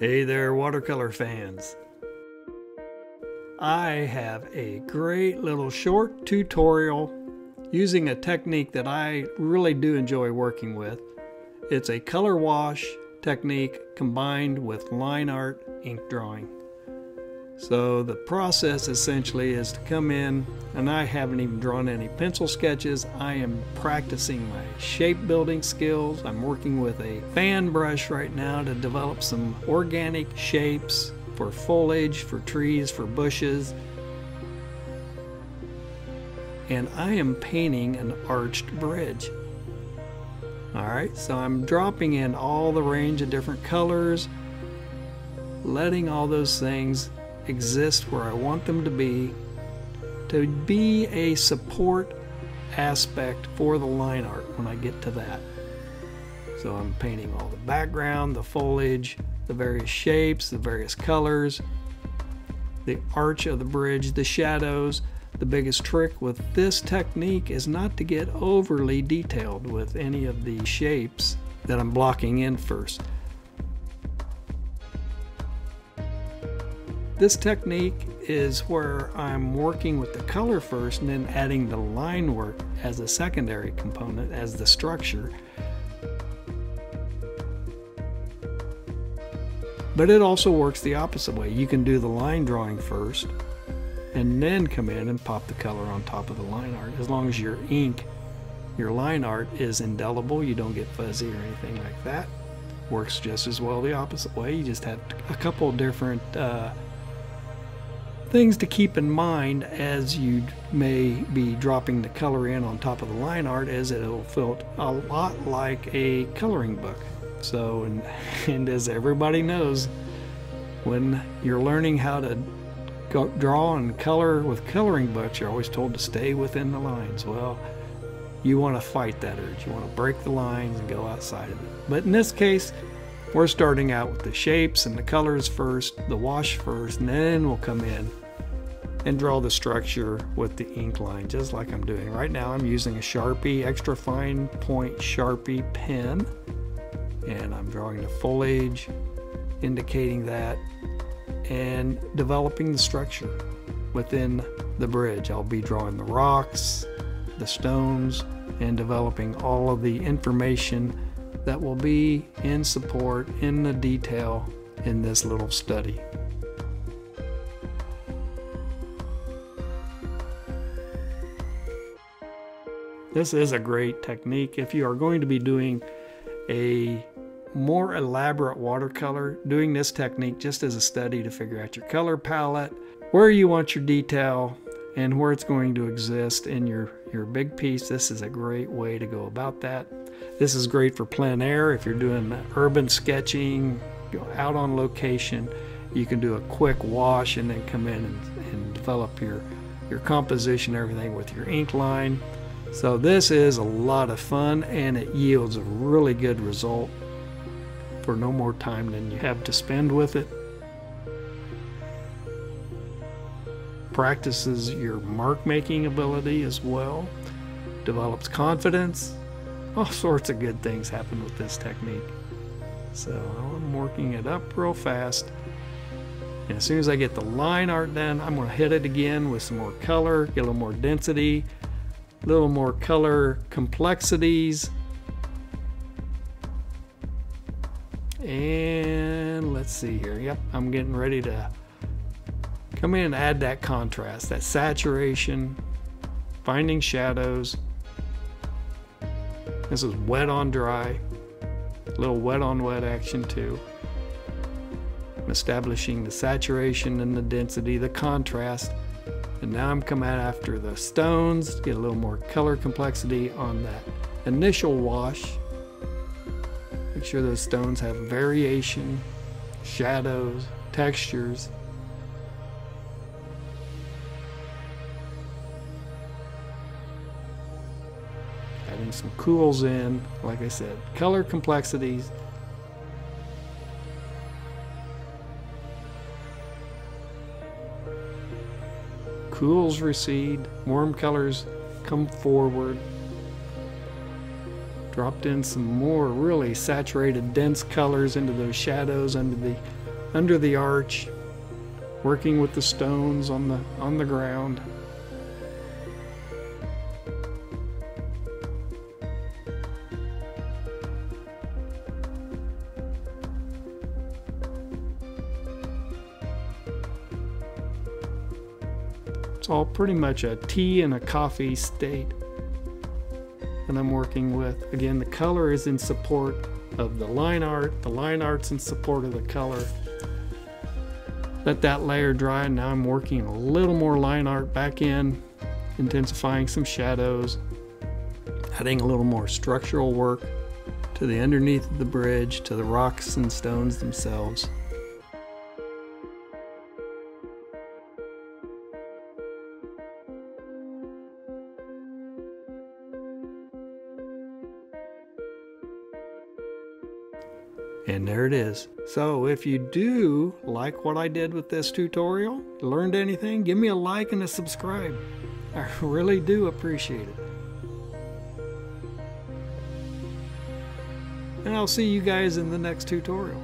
Hey there, watercolor fans. I have a great little short tutorial using a technique that I really do enjoy working with. It's a color wash technique combined with line art ink drawing. So the process essentially is to come in, and I haven't even drawn any pencil sketches. I am practicing my shape building skills. I'm working with a fan brush right now to develop some organic shapes for foliage, for trees, for bushes. And I am painting an arched bridge. Alright, so I'm dropping in all the range of different colors, letting all those things exist where I want them to be a support aspect for the line art when I get to that. So I'm painting all the background, the foliage, the various shapes, the various colors, the arch of the bridge, the shadows. The biggest trick with this technique is not to get overly detailed with any of the shapes that I'm blocking in first. This technique is where I'm working with the color first and then adding the line work as a secondary component, as the structure. But it also works the opposite way. You can do the line drawing first and then come in and pop the color on top of the line art. As long as your ink, your line art is indelible, you don't get fuzzy or anything like that. Works just as well the opposite way. You just have a couple different things to keep in mind as you may be dropping the color in on top of the line art, as it'll feel a lot like a coloring book. So, and as everybody knows, when you're learning how to draw and color with coloring books, you're always told to stay within the lines. Well, you want to fight that urge. You want to break the lines and go outside of it. But in this case, we're starting out with the shapes and the colors first, the wash first, and then we'll come in and draw the structure with the ink line, just like I'm doing right now. I'm using a Sharpie, extra fine point Sharpie pen, and I'm drawing the foliage, indicating that, and developing the structure within the bridge. I'll be drawing the rocks, the stones, and developing all of the information that will be in support in the detail in this little study. This is a great technique if you are going to be doing a more elaborate watercolor. Doing this technique just as a study to figure out your color palette, where you want your detail, and where it's going to exist in your big piece. This is a great way to go about that. This is great for plein air. If you're doing urban sketching, go out on location, you can do a quick wash and then come in and develop your composition, everything with your ink line. So this is a lot of fun, and it yields a really good result for no more time than you have to spend with it. Practices your mark making ability as well, develops confidence. All sorts of good things happen with this technique. So I'm working it up real fast, and as soon as I get the line art done, I'm going to hit it again with some more color, get a little more density, a little more color complexities. And let's see here. Yep, I'm getting ready to come in and add that contrast, that saturation, finding shadows. This is wet on dry, a little wet on wet action too. I'm establishing the saturation and the density, the contrast. And now I'm coming after the stones, get a little more color complexity on that initial wash. Make sure those stones have variation, shadows, textures. Adding some cools in, like I said, color complexities. Cools recede, warm colors come forward. Dropped in some more really saturated, dense colors into those shadows under the under the arch, working with the stones on the ground. It's all pretty much a tea and a coffee state that I'm working with. Again, the color is in support of the line art. The line art's in support of the color. Let that layer dry. Now I'm working a little more line art back in, intensifying some shadows, adding a little more structural work to the underneath of the bridge, to the rocks and stones themselves. And there it is. So if you do like what I did with this tutorial, learned anything, give me a like and a subscribe. I really do appreciate it. And I'll see you guys in the next tutorial.